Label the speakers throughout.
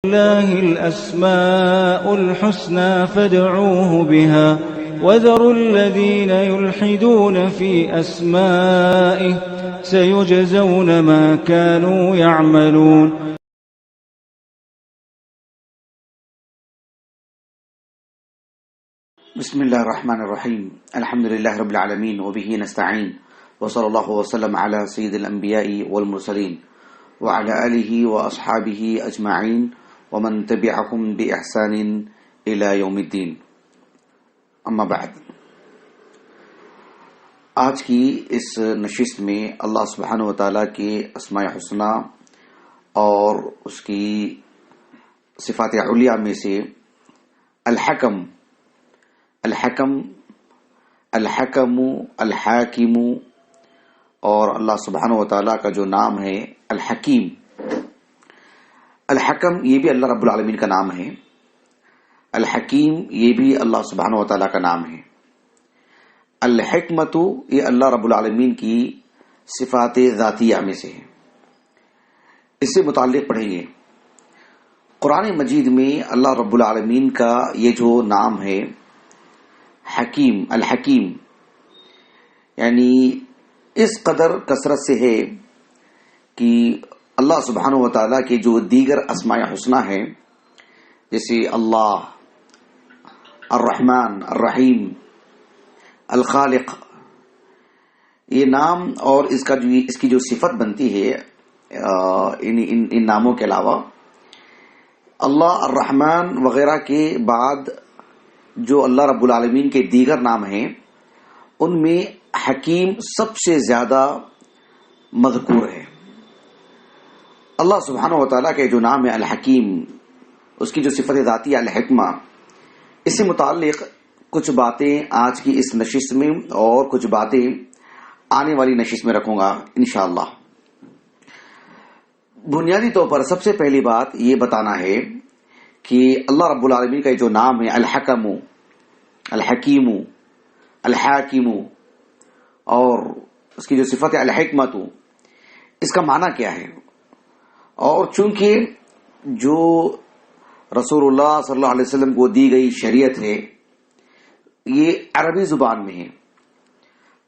Speaker 1: لله الأسماء الحسنى فادعوه بها وذروا الذين يلحدون في أسمائه سيجزون ما كانوا يعملون.
Speaker 2: بسم الله الرحمن الرحيم. الحمد لله رب العالمين وبه نستعين وصلى الله وسلم على سيد الأنبياء والمرسلين وعلى آله وأصحابه أجمعين ومن تبعهم بإحسان إلى يوم الدين. اما بعد، آج کی اس نشست میں اللہ سبحانہ و تعالیٰ کے اسماء حسنہ اور اس کی صفات علیہ میں سے الحکم الحاکم اور اللہ سبحانہ و تعالیٰ کا جو نام ہے الحکیم. الحکم یہ بھی اللہ رب العالمین کا نام ہے، الحکیم یہ بھی اللہ سبحانہ و تعالیٰ کا نام ہے. الحکمت یہ اللہ رب العالمین کی صفات ذاتیہ میں سے ہے. اس سے متعلق پڑھیں گے قرآن مجید میں اللہ رب العالمین کا یہ جو نام ہے حکیم، الحکیم، یعنی اس قدر کثرت سے ہے کہ اللہ سبحانہ و تعالیٰ کے جو دیگر اسماء حسنہ ہیں، جیسے اللہ، الرحمن، الرحیم، الخالق، یہ نام اور اس کی جو صفت بنتی ہے ان ناموں کے علاوہ اللہ، الرحمن وغیرہ کے بعد جو اللہ رب العالمین کے دیگر نام ہیں ان میں حکیم سب سے زیادہ مذکور ہے. اللہ سبحانہ و تعالیٰ کے جو نام ہے الحکیم، اس کی جو صفت ذاتی الحکمہ، اس سے متعلق کچھ باتیں آج کی اس نشست میں اور کچھ باتیں آنے والی نشست میں رکھوں گا انشاءاللہ. بنیادی طور پر سب سے پہلی بات یہ بتانا ہے کہ اللہ رب العالمین کا جو نام ہے الحکم، الحکیم، الحاکم اور اس کی جو صفت ہے الحکمت، اس کا معنی کیا ہے. اور چونکہ جو رسول اللہ صلی اللہ علیہ وسلم کو دی گئی شریعت ہے یہ عربی زبان میں ہے،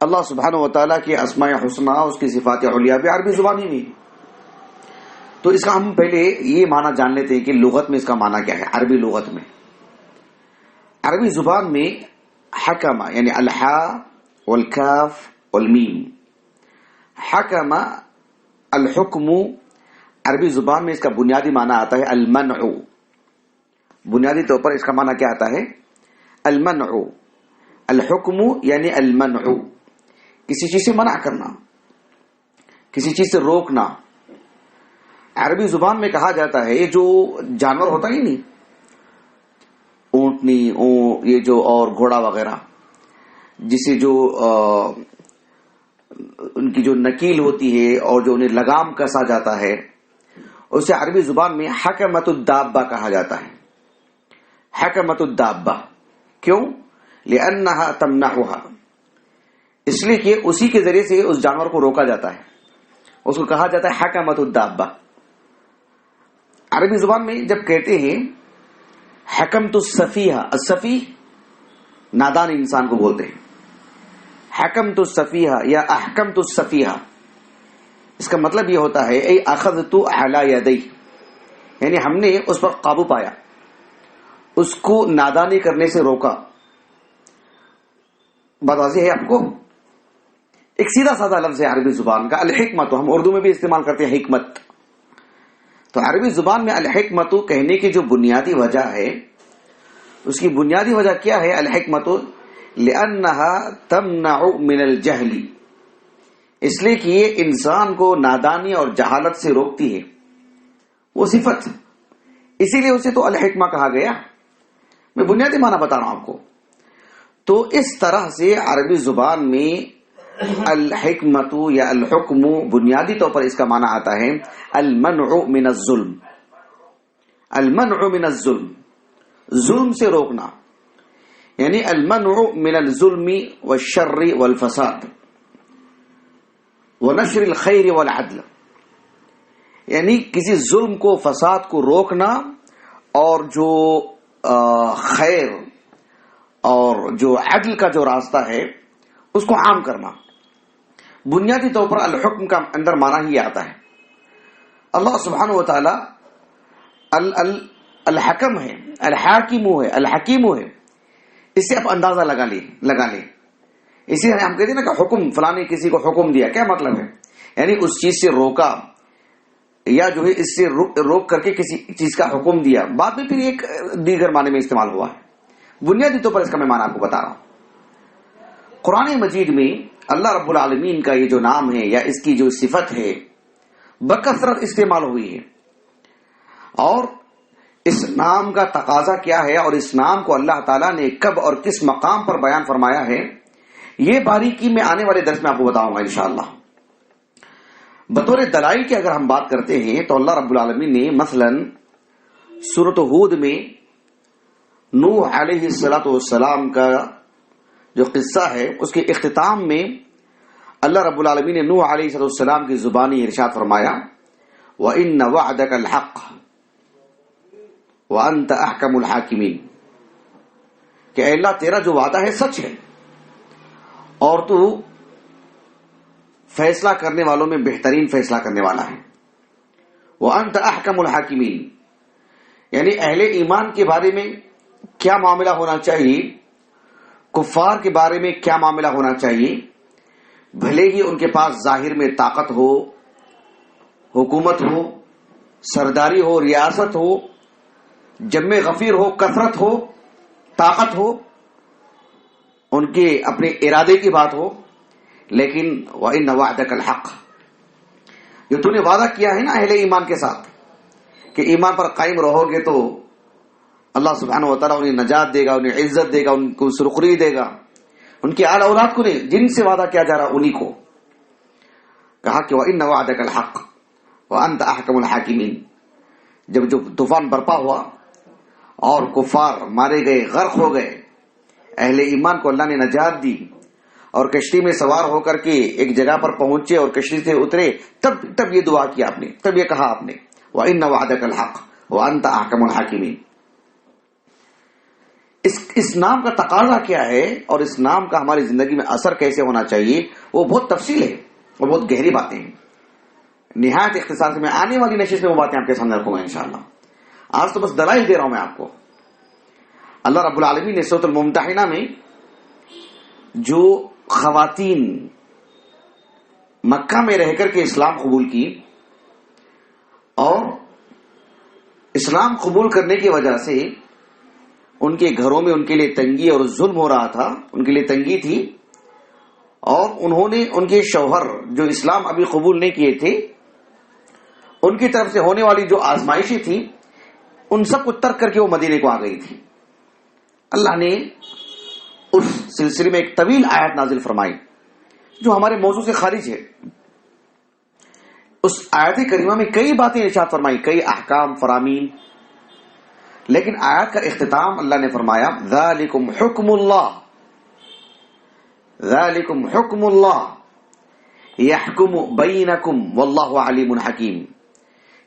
Speaker 2: اللہ سبحانہ و تعالیٰ کے اسماء حسنہ، اس کی صفات علیہ بھی عربی زبان ہی میں، تو اس کا ہم پہلے یہ معنی جان لیتے ہیں کہ لغت میں اس کا معنی کیا ہے. عربی لغت میں، عربی زبان میں حکم یعنی الحا والکاف والمیم، حکم، الحکم، عربی زبان میں اس کا بنیادی معنی آتا ہے المنع. بنیادی طور پر اس کا معنی کیا آتا ہے؟ المنع. الحکم یعنی المنع، کسی چیز سے منع کرنا، کسی چیز سے روکنا. عربی زبان میں کہا جاتا ہے یہ جو جانور ہوتا ہی نہیں، اونٹنی، یہ جو اور گھوڑا وغیرہ، جسے جو ان کی جو نکیل ہوتی ہے اور جو انہیں لگام کسا جاتا ہے، اسے عربی زبان میں حکمت الدابہ کہا جاتا ہے. حکمت الدابہ کیوں؟ لأنها تمنعها، اس لیے کہ اسی کے ذریعے سے اس جانور کو روکا جاتا ہے، اس کو کہا جاتا ہے حکمت الدابہ. عربی زبان میں جب کہتے ہیں حکمت السفیہ، السفیہ نادان انسان کو بولتے ہیں، حکمت السفیہ یا احکمت السفیہ، اس کا مطلب یہ ہوتا ہے ای اخذت علی یدی، یعنی ہم نے اس پر قابو پایا، اس کو نادانی کرنے سے روکا. بات واضح ہے آپ کو؟ ایک سیدھا سادہ لفظ ہے عربی زبان کا الحکمت، ہم اردو میں بھی استعمال کرتے ہیں حکمت. تو عربی زبان میں الحکمت کہنے کی جو بنیادی وجہ ہے، اس کی بنیادی وجہ کیا ہے؟ الحکمت لأنها تمنع من الجہل، اس لیے کہ یہ انسان کو نادانی اور جہالت سے روکتی ہے، وہ صفت، اسی لیے اسے تو الحکمہ کہا گیا. میں بنیادی معنی بتا رہا ہوں آپ کو. تو اس طرح سے عربی زبان میں الحکمت یا الحکم بنیادی طور پر اس کا معنی آتا ہے المنع من الظلم. المنع من الظلم، ظلم سے روکنا، یعنی المنع من الظلم والشر والفساد ونشر الخیر والعدل، یعنی کسی ظلم کو، فساد کو روکنا اور جو خیر اور جو عدل کا جو راستہ ہے اس کو عام کرنا. بنیادی طور پر الحکم کا اندر معنی ہی آتا ہے. اللہ سبحانہ و تعالی الحکم ہے، الحاکم ہے، الحکیم ہے. اس سے آپ اندازہ لگا لیں. اسی طرح ہم کہتے ہیں نا کہ حکم، فلاں کسی کو حکم دیا، کیا مطلب ہے؟ یعنی اس چیز سے روکا یا جو ہے اس سے روک کر کے کسی چیز کا حکم دیا. بعد میں پھر ایک دیگر معنی میں استعمال ہوا ہے. بنیادی طور پر اس کا میں معنی آپ کو بتا رہا ہوں. قرآن مجید میں اللہ رب العالمین کا یہ جو نام ہے یا اس کی جو صفت ہے بکثرت استعمال ہوئی ہے. اور اس نام کا تقاضا کیا ہے اور اس نام کو اللہ تعالیٰ نے کب اور کس مقام پر بیان فرمایا ہے، یہ باریکی میں آنے والے درس میں آپ کو بتاؤں گا انشاءاللہ. بطور دلائل کی اگر ہم بات کرتے ہیں تو اللہ رب العالمین نے مثلا سورۃ ہود میں نوح علیہ السلام کا جو قصہ ہے اس کے اختتام میں اللہ رب العالمین نے نوح علیہ السلام کی زبانی ارشاد فرمایا وَإِنَّ وَعْدَكَ الْحَقِّ وَأَنْتَ أَحْكَمُ الْحَاكِمِينَ، کہ اے اللہ تیرا جو وعدہ ہے سچ ہے اور تو فیصلہ کرنے والوں میں بہترین فیصلہ کرنے والا ہے. وَأَنْتَ أَحْكَمُ الْحَاكِمِينَ، یعنی اہل ایمان کے بارے میں کیا معاملہ ہونا چاہیے، کفار کے بارے میں کیا معاملہ ہونا چاہیے، بھلے ہی ان کے پاس ظاہر میں طاقت ہو، حکومت ہو، سرداری ہو، ریاست ہو، جم غفیر ہو، کثرت ہو، طاقت ہو، ان کے اپنے ارادے کی بات ہو، لیکن وَإِنَّ وَعْدَكَ الْحَقِّ، جو تو نے وعدہ کیا ہے نا اہل ایمان کے ساتھ کہ ایمان پر قائم رہو گے تو اللہ سبحانہ و تعالیٰ انہیں نجات دے گا، انہیں عزت دے گا، ان کو سرخری دے گا. ان کی آل اولاد کو نہیں، جن سے وعدہ کیا جا رہا انہی کو کہا کہ وَإِنَّ وَعْدَكَ الْحَقِّ وَأَنْتَ أَحْكَمُ الْحَاكِمِينَ. جب طوفان برپا ہوا اور کفار مارے گئے، غرق ہو گئے، اہل ایمان کو اللہ نے نجات دی اور کشتی میں سوار ہو کر کے ایک جگہ پر پہنچے اور کشتی سے اترے، تب یہ دعا کیا آپ نے، تب یہ کہا آپ نے وَإِنَّ وَعْدَكَ الْحَقِّ وَأَنْتَ أَحْكَمُ الْحَاكِمِينَ. اس نام کا تقاضا کیا ہے اور اس نام کا ہماری زندگی میں اثر کیسے ہونا چاہیے، وہ بہت تفصیل ہے اور بہت گہری باتیں ہیں. نہایت اختصار سے میں آنے والی نشست میں وہ باتیں آپ کے سامنے رکھوں گا انشاءاللہ. آج تو بس دلائل دے رہا ہوں میں آپ کو. اللہ رب العالمین نے سورۃ الممتحنہ میں جو خواتین مکہ میں رہ کر کے اسلام قبول کی اور اسلام قبول کرنے کی وجہ سے ان کے گھروں میں ان کے لیے تنگی اور ظلم ہو رہا تھا، ان کے لیے تنگی تھی، اور انہوں نے ان کے شوہر جو اسلام ابھی قبول نہیں کیے تھے ان کی طرف سے ہونے والی جو آزمائشیں تھی ان سب کو ترک کر کے وہ مدینے کو آ گئی تھی. اللہ نے اس سلسلے میں ایک طویل آیت نازل فرمائی جو ہمارے موضوع سے خارج ہے. اس آیت کریمہ میں کئی باتیں ارشاد فرمائی، کئی احکام فرامین، لیکن آیت کا اختتام اللہ نے فرمایا ذالکم حکم اللہ، ذالکم حکم اللہ یحکم بینکم واللہ علیم حکیم.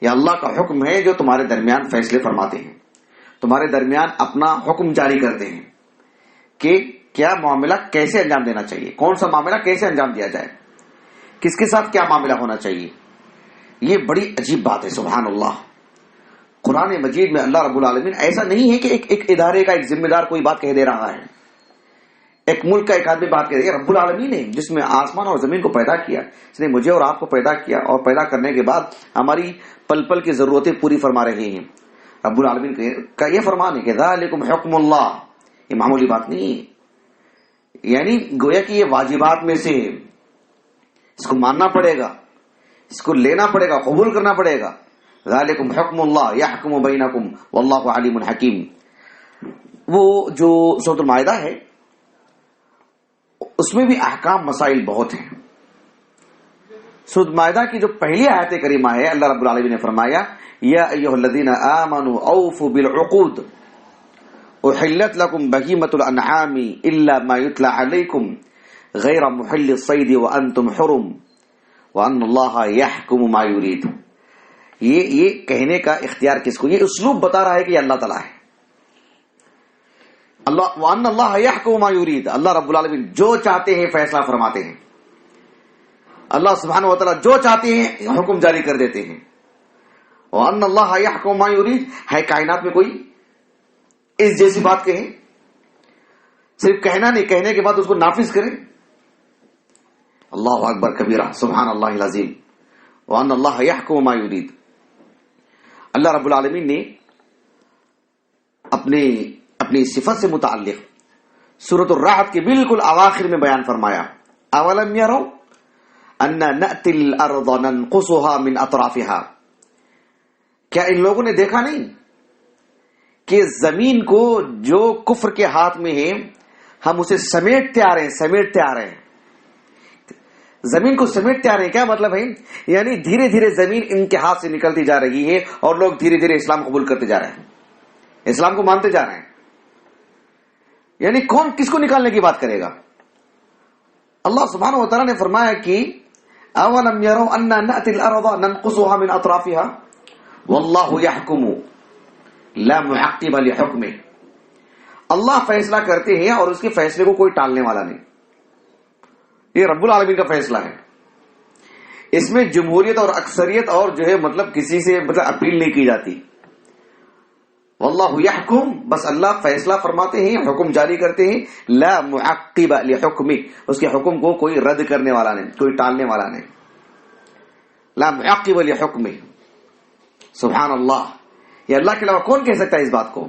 Speaker 2: یہ اللہ کا حکم ہے جو تمہارے درمیان فیصلے فرماتے ہیں، تمہارے درمیان اپنا حکم جاری کرتے ہیں کہ کیا معاملہ کیسے انجام دینا چاہیے، کون سا معاملہ کیسے انجام دیا جائے، کس کے ساتھ کیا معاملہ ہونا چاہیے. یہ بڑی عجیب بات ہے. سبحان اللہ. قرآن مجید میں اللہ رب العالمین ایسا نہیں ہے کہ ایک ادارے کا ایک ذمہ دار کوئی بات کہہ دے رہا ہے، ایک ملک کا ایک آدمی بات کہہ دے. رب العالمین نے جس میں آسمان اور زمین کو پیدا کیا، اس نے مجھے اور آپ کو پیدا کیا اور پیدا کرنے کے بعد ہماری پل پل کی ضرورتیں پوری فرما رہے ہیں. رب العالمین کا یہ فرمان ہے کہ ذالکم حکم اللہ. یہ معمولی بات نہیں ہے، یعنی گویا کہ یہ واجبات میں سے اس کو ماننا پڑے گا، اس کو لینا پڑے گا، قبول کرنا پڑے گا. ذالکم حکم اللہ یحکم بینکم واللہ علیم حکیم. وہ جو سورۃ المائدہ ہے اس میں بھی احکام مسائل بہت ہیں. سورۃ المائدہ کی جو پہلی آیت کریمہ ہے اللہ رب العالمین نے فرمایا یا ایھا الذین آمنوا اوفوا بالعقود احلت لکم بہیمۃ الانعام الا ما یتلی علیکم غیر محل الصید وانتم حرم وان اللہ یحکم ما یرید. یہ کہنے کا اختیار کس کو؟ یہ اسلوب بتا رہا ہے کہ یہ اللہ تعالیٰ ہے. اللہ وَأَنَّ اللَّهَ يَحْكُمُ مَا يُرِيدُ، اللہ رب العالمین جو چاہتے ہیں فیصلہ فرماتے ہیں. اللہ سبحانہ و تعالیٰ جو چاہتے ہیں حکم جاری کر دیتے ہیں. وَأَنَّ اللَّهَ يَحْكُمُ مَا يُرِيدُ، ہے کائنات میں کوئی اس جیسی بات کہیں؟ صرف کہنا نہیں، کہنے کے بعد اس کو نافذ کریں. اللہ اکبر کبیرہ، سبحان اللہ العظیم. وَأَنَّ اللَّهَ يَحْكُمُ مَا يُرِيدُ. اللہ رب العالمین نے اپنی صفت سے متعلق سورۃ الرعد کے بالکل اواخر میں بیان فرمایا، اولم یروا انا نأتی الارض ننقصها من اطرافها. کیا ان لوگوں نے دیکھا نہیں کہ زمین کو جو کفر کے ہاتھ میں ہے ہم اسے سمیٹتے آ رہے ہیں. زمین کو سمیٹتے آ رہے ہیں، کیا مطلب ہے؟ یعنی دھیرے دھیرے زمین ان کے ہاتھ سے نکلتی جا رہی ہے اور لوگ دھیرے دھیرے اسلام قبول کرتے جا رہے ہیں، اسلام کو مانتے جا رہے ہیں. یعنی کون کس کو نکالنے کی بات کرے گا؟ اللہ سبحانہ و تعالیٰ نے فرمایا کہ اولم یروا انا نأتی الارض ننقصها من اطرافها واللہ یحکم لا معقب لحکمہ. اللہ فیصلہ کرتے ہیں اور اس کے فیصلے کو کوئی ٹالنے والا نہیں. یہ رب العالمین کا فیصلہ ہے. اس میں جمہوریت اور اکثریت اور جو ہے مطلب کسی سے اپیل نہیں کی جاتی. واللہ یحکم، بس اللہ فیصلہ فرماتے ہیں، حکم جاری کرتے ہیں. لا معقب لحکمہ، اس کے حکم کو کوئی رد کرنے والا نہیں، کوئی ٹالنے والا نہیں. لا معقب لحکمہ. سبحان اللہ. یہ اللہ کے علاوہ کون کہہ سکتا ہے اس بات کو؟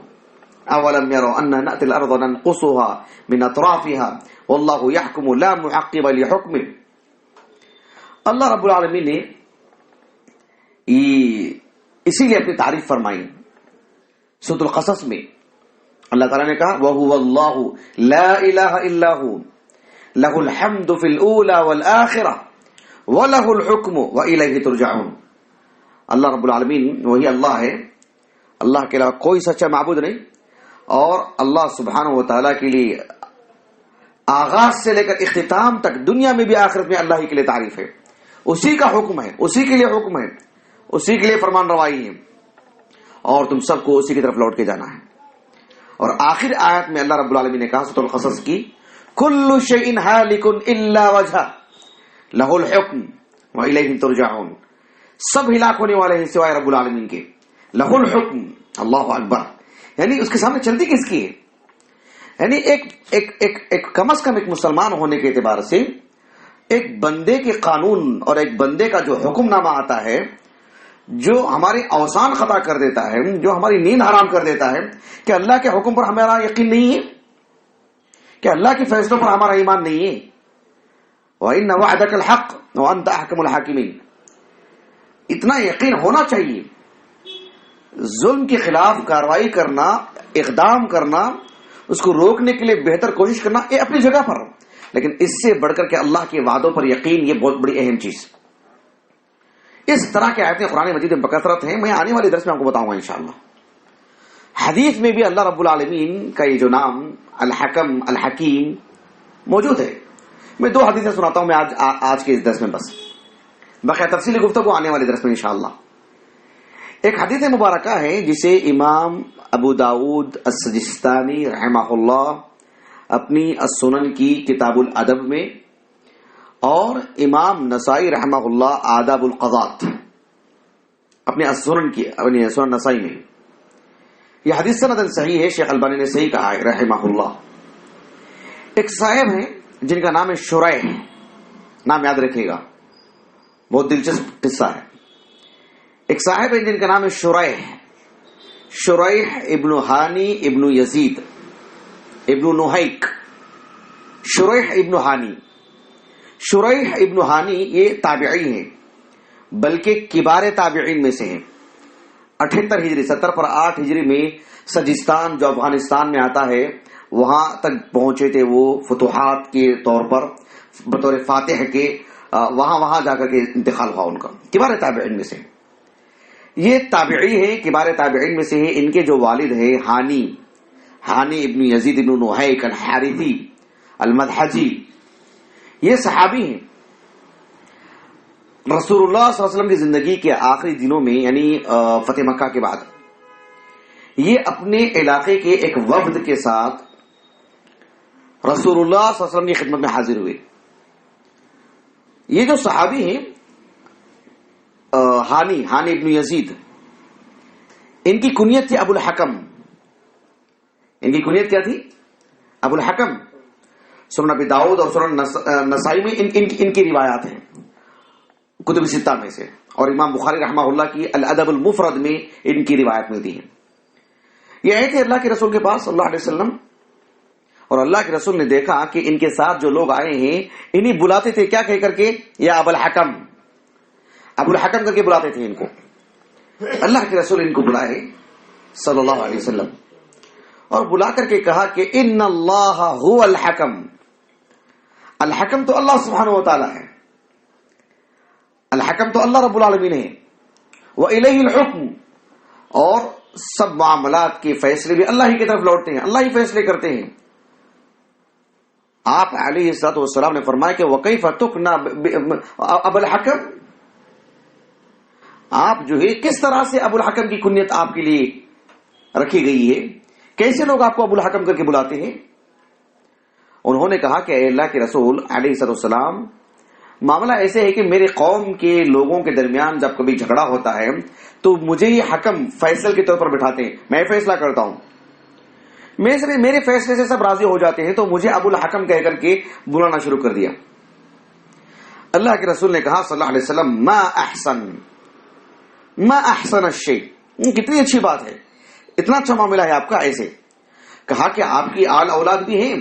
Speaker 2: اولم یروا انا نأتی الارض ننقصها من اطرافها واللہ یحکم لا معقب لحکمہ. اللہ رب العالمین نے اسی لیے اپنی تعریف فرمائی سورۃ القصص میں. اللہ تعالیٰ نے کہا وَهُوَ اللَّهُ لَا إِلَهَ إِلَّا هُوَ لَهُ الْحَمْدُ فِي الْأُولَى وَالْآخِرَةِ وَلَهُ الْحُكْمُ وَإِلَيْهِ تُرْجَعُونَ. اللہ رب العالمین وہی اللہ ہے، اللہ کے علاوہ کوئی سچا معبود نہیں، اور اللہ سبحانہ و تعالیٰ کے لیے آغاز سے لے کر اختتام تک دنیا میں بھی آخرت میں اللہ ہی کے لیے تعریف ہے. اسی کا حکم ہے، اسی کے لیے حکم ہے، اسی کے لیے فرمان روائی ہے، اور تم سب کو اسی کی طرف لوٹ کے جانا ہے. اور آخر آیت میں اللہ رب العالمین نے کہا سورۃ القصص کی کل شیء ہالک الا وجہ لہ الحکم والیہ ترجعون. سب ہلاک ہونے والے ہیں سوائے رب العالمین کے. لہ الحکم، اللہ اکبر. یعنی اس کے سامنے چلتی کس کی ہے؟ یعنی ایک کم از کم ایک مسلمان ہونے کے اعتبار سے ایک بندے کے قانون اور ایک بندے کا جو حکم نامہ آتا ہے، جو ہماری اوسان خطا کر دیتا ہے، جو ہماری نیند حرام کر دیتا ہے، کہ اللہ کے حکم پر ہمارا یقین نہیں ہے، کہ اللہ کے فیصلوں پر ہمارا ایمان نہیں ہے. وَإِنَّ وَعْدَكَ الْحَقُّ وَأَنْتَ أَحْكَمُ الْحَاكِمِينَ. اتنا یقین ہونا چاہیے. ظلم کے خلاف کارروائی کرنا، اقدام کرنا، اس کو روکنے کے لیے بہتر کوشش کرنا، یہ اپنی جگہ پر، لیکن اس سے بڑھ کر کے اللہ کے وعدوں پر یقین، یہ بہت بڑی اہم چیز. اس طرح کی آیتیں قرآن مجید میں بکثرت ہیں. میں آنے والے درس میں آپ کو بتاؤں گا انشاءاللہ. حدیث میں بھی اللہ رب العالمین کا یہ جو نام الحکم الحکیم موجود ہے. میں 2 حدیثیں سناتا ہوں میں آج کے اس درس میں، بس باقی تفصیلی گفتگو آنے والے درس میں انشاءاللہ. ایک حدیث مبارکہ ہے جسے امام ابو داود السجستانی رحمہ اللہ اپنی السنن کی کتاب الادب میں، اور امام نسائی رحمہ اللہ آداب القضات اپنے السنن کی اپنی سنن نسائی میں. یہ حدیث سند صحیح ہے، شیخ البانی نے صحیح کہا ہے رحمہ اللہ. ایک صاحب ہیں جن کا نام ہے شریح، نام یاد رکھیے گا، بہت دلچسپ قصہ ہے. ایک صاحب ہیں جن کا نام ہے شریح ابن ہانی ابن یزید ابن نحیک. شریح ابن ہانی یہ تابعی ہیں، بلکہ کبار تابعین میں سے ہیں. 78 ہجری 70 پر 8 ہجری میں سجستان جو افغانستان میں آتا ہے وہاں تک پہنچے تھے وہ فتوحات کے طور پر، بطور فاتح کے وہاں جا کر کے انتقال ہوا ان کا. کبار تابعین میں سے یہ تابعی ہیں، کبار تابعین میں سے ہیں. ان کے جو والد ہیں ہانی ابن یزید ابن نحیک الحارثی المدحجی، یہ صحابی ہیں. رسول اللہ صلی اللہ علیہ وسلم کی زندگی کے آخری دنوں میں یعنی فتح مکہ کے بعد یہ اپنے علاقے کے ایک وفد کے ساتھ رسول اللہ صلی اللہ علیہ وسلم کی خدمت میں حاضر ہوئے. یہ جو صحابی ہیں ہانی ابن یزید، ان کی کنیت تھی ابو الحکم. ان کی کنیت کیا تھی؟ ابو الحکم. سنن ابی داؤد اور سنن نسائی میں ان کی روایات ہیں کتب ستہ میں سے، اور امام بخاری رحمہ اللہ کی الادب المفرد میں ان کی روایت ملتی ہے. یہ آئے تھے اللہ کے رسول کے پاس صلی اللہ علیہ وسلم، اور اللہ کے رسول نے دیکھا کہ ان کے ساتھ جو لوگ آئے ہیں انہیں بلاتے تھے کیا کہہ کر کے؟ یا ابو الحکم، ابو الحکم کر کے بلاتے تھے ان کو. اللہ کے رسول ان کو بلائے صلی اللہ علیہ وسلم اور بلا کر کے کہا کہ ان اللہ هو الحکم. الحکم تو اللہ سبحانہ و تعالی ہے، الحکم تو اللہ رب العالمین ہے. وَإِلَيْهِ الْحُكْمُ، اور سب معاملات کے فیصلے بھی اللہ ہی کی طرف لوٹتے ہیں، اللہ ہی فیصلے کرتے ہیں. آپ علیہ الصلوۃ والسلام نے فرمایا کہ وَكَيْفَ تُكْنَى ابو الحکم، آپ جو ہے کس طرح سے ابو الحکم کی کنیت آپ کے لیے رکھی گئی ہے، کیسے لوگ آپ کو ابو الحکم کر کے بلاتے ہیں؟ انہوں نے کہا کہ اے اللہ کے رسول علیہ الصلوۃ والسلام، معاملہ ایسے ہے کہ میرے قوم کے لوگوں کے درمیان جب کبھی جھگڑا ہوتا ہے تو مجھے یہ حکم فیصل کے طور پر بٹھاتے ہیں، میں فیصلہ کرتا ہوں، میرے فیصلے سے سب راضی ہو جاتے ہیں، تو مجھے ابو الحکم کہہ کر کے بلانا شروع کر دیا. اللہ کے رسول نے کہا صلی اللہ علیہ وسلم ما احسن الشیء، کتنی اچھی بات ہے، اتنا اچھا معاملہ ہے آپ کا. ایسے کہا کہ آپ کی آل اولاد بھی ہیں؟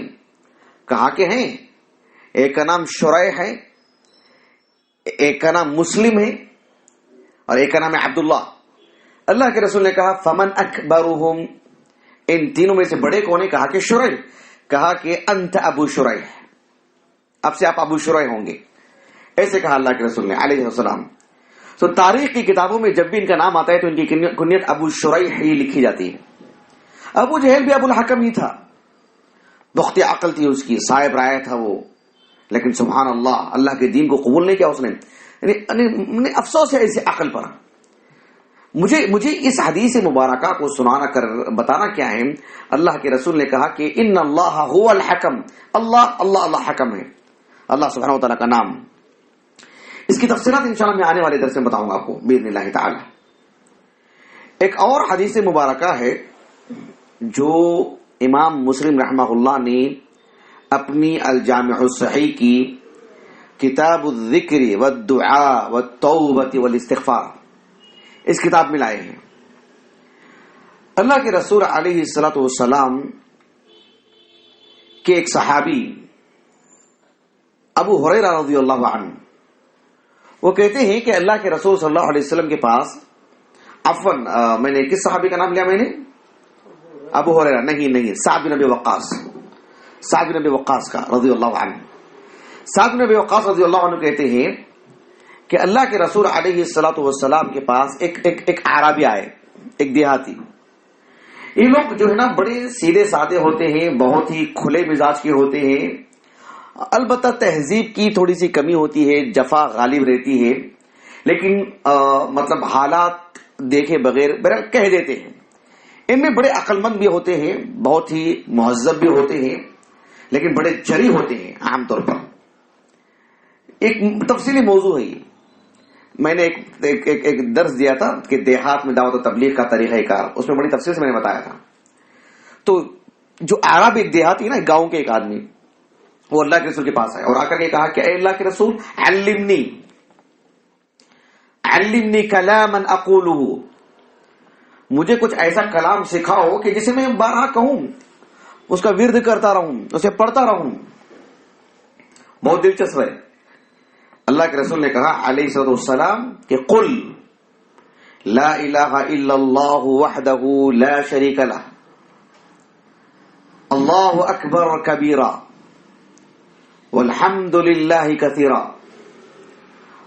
Speaker 2: کہا کہ ہیں. ایک کا نام شریح ہے، ایک کا نام مسلم ہے، اور ایک کا نام ہے عبداللہ. اللہ کے رسول نے کہا فمن اکبرہم، ان تینوں میں سے بڑے کون ہیں؟ کہا کہ شریح. کہا کہ انت ابو شریح، اب سے آپ ابو شریح ہوں گے. ایسے کہا اللہ کے رسول نے علیہ السلام. تو تاریخ کی کتابوں میں جب بھی ان کا نام آتا ہے تو ان کی کنیت ابو شریح ہی لکھی جاتی ہے. ابو جہل بھی ابو الحکم ہی تھا، بخت عقل تھی اس کی، صاحب رائے تھا وہ، لیکن سبحان اللہ، اللہ کے دین کو قبول نہیں کیا اس نے. یعنی افسوس ہے ایسی عقل پر. مجھے اس حدیث مبارکہ کو سنانا کر بتانا کیا ہے، اللہ کے رسول نے کہا کہ ان اللہ هو الحکم، اللہ حکم ہے، اللہ سبحانہ و تعالیٰ کا نام. اس کی تفصیلات انشاءاللہ میں آنے والے درس میں بتاؤں گا آپ کو باذن اللہ تعالی. ایک اور حدیث مبارکہ ہے جو امام مسلم رحمہ اللہ نے اپنی الجامع الصحیح کی کتاب الذکر والدعاء والتوبہ والاستغفار اس کتاب میں لائے ہیں. اللہ کے رسول علیہ الصلوۃ والسلام کے ایک صحابی ابو ہریرہ رضی اللہ عنہ، وہ کہتے ہیں کہ اللہ کے رسول صلی اللہ علیہ وسلم کے پاس، میں نے کس صحابی کا نام لیا؟ میں نے ابو ہریرہ نہیں، سعد بن ابی وقاص کا رضی اللہ عنہ. سعد بن ابی وقاص رضی اللہ عنہ کہتے ہیں کہ اللہ کے رسول علیہ الصلوۃ والسلام کے پاس ایک اعرابی آئے، ایک دیہاتی. یہ لوگ جو ہے نا بڑے سیدھے سادے ہوتے ہیں، بہت ہی کھلے مزاج کے ہوتے ہیں، البتہ تہذیب کی تھوڑی سی کمی ہوتی ہے، جفا غالب رہتی ہے، لیکن مطلب حالات دیکھے بغیر بہرحال کہہ دیتے ہیں. ان میں بڑے عقل مند بھی ہوتے ہیں، بہت ہی مہذب بھی ہوتے ہیں، لیکن بڑے جری ہوتے ہیں عام طور پر. ایک تفصیلی موضوع ہے یہ. میں نے ایک درس دیا تھا کہ دیہات میں دعوت و تبلیغ کا طریقہ کار، اس میں بڑی تفصیل سے میں نے بتایا تھا. تو جو عرب ایک دیہاتی نا، گاؤں کے ایک آدمی، وہ اللہ کے رسول کے پاس آئے اور آ کر کے کہا کہ اے اللہ کے رسول علمنی کلاما اقولہ، مجھے کچھ ایسا کلام سکھاؤ کہ جسے میں بارہا کہوں، اس کا ورد کرتا رہوں، اسے پڑھتا رہوں. بہت دلچسپ ہے. اللہ کے رسول نے کہا علیہ الصلوۃ والسلام کہ قل لا الہ الا اللہ وحدہ لا شریک لہ، اللہ اکبر کبیرا والحمد للہ کثیرا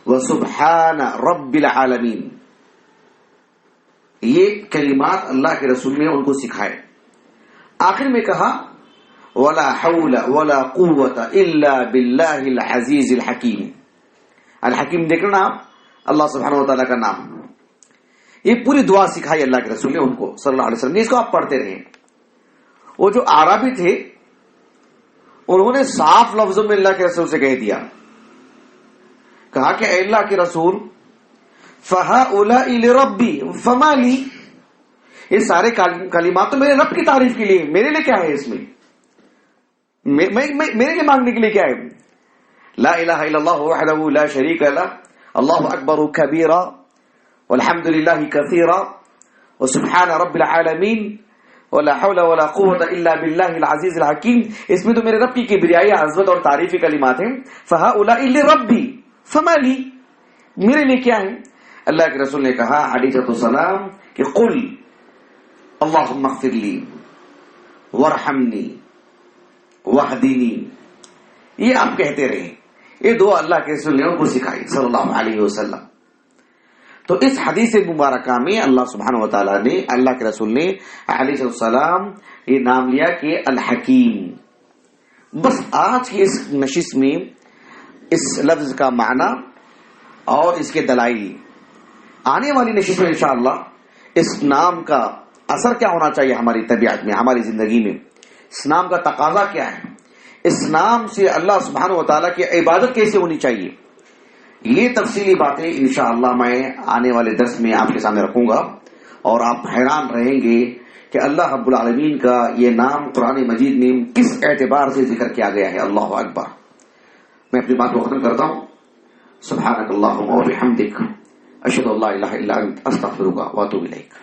Speaker 2: وسبحان رب العالمین. یہ کلمات اللہ کے رسول نے ان کو سکھائے. آخر میں کہا ولا حول ولا قوة الا باللہ العزیز الحکیم. الحکیم دیکھنا آپ، اللہ سبحانہ و تعالیٰ کا نام. یہ پوری دعا سکھائی اللہ کے رسول نے ان کو صلی اللہ علیہ وسلم نے. اس کو آپ پڑھتے رہیں. وہ جو اعرابی تھے انہوں نے صاف لفظوں میں اللہ کے رسول سے کہہ دیا, کہا کہ اے اللہ کے رسول فَهَؤُلَاءِ لِرَبِّي فَمَا لِي, یہ سارے کلمات تو میرے رب کی تعریف کے لیے, میرے لیے کیا ہے اس میں, میرے لیے مانگنے کے لیے کیا ہے. لا الہ الا اللہ وحدہ لا شریک لہ اللہ اکبر کبیرا والحمد للہ کثیرا وسبحان رب العالمین ولا حول ولا قوة الا باللہ العزیز الحکیم. اس میں تو میرے رب کی کبریائی, عظمت اور تعریفی کلمات ہیں. فَهَؤُلَاءِ لِرَبِّي فَمَا لِي, میرے لیے کیا ہے. اللہ کے رسول نے کہا علیہ السلام کہ قل اللہم اغفر لی وارحمنی واہدنی, یہ آپ کہتے رہے. یہ دعا اللہ کے رسول نے ان کو سکھائی صلی اللہ علیہ وسلم. تو اس حدیث مبارکہ میں اللہ سبحانہ و تعالیٰ نے, اللہ کے رسول نے علیہ السلام یہ نام لیا کہ الحکیم. بس آج کی اس نشست میں اس لفظ کا معنی اور اس کے دلائل, آنے والی نشست میں انشاءاللہ اس نام کا اثر کیا ہونا چاہیے ہماری طبیعت میں, ہماری زندگی میں, اس نام کا تقاضا کیا ہے, اس نام سے اللہ سبحانہ و تعالیٰ کی عبادت کیسے ہونی چاہیے, یہ تفصیلی باتیں انشاءاللہ میں آنے والے درس میں آپ کے سامنے رکھوں گا. اور آپ حیران رہیں گے کہ اللہ رب العالمین کا یہ نام قرآن مجید میں کس اعتبار سے ذکر کیا گیا ہے. اللہ اکبر. میں اپنی بات کو ختم کرتا ہوں. سبحانک اللہم و بحمدک اشہد ان لا الہ الا انت استغفرک و اتوب الیک.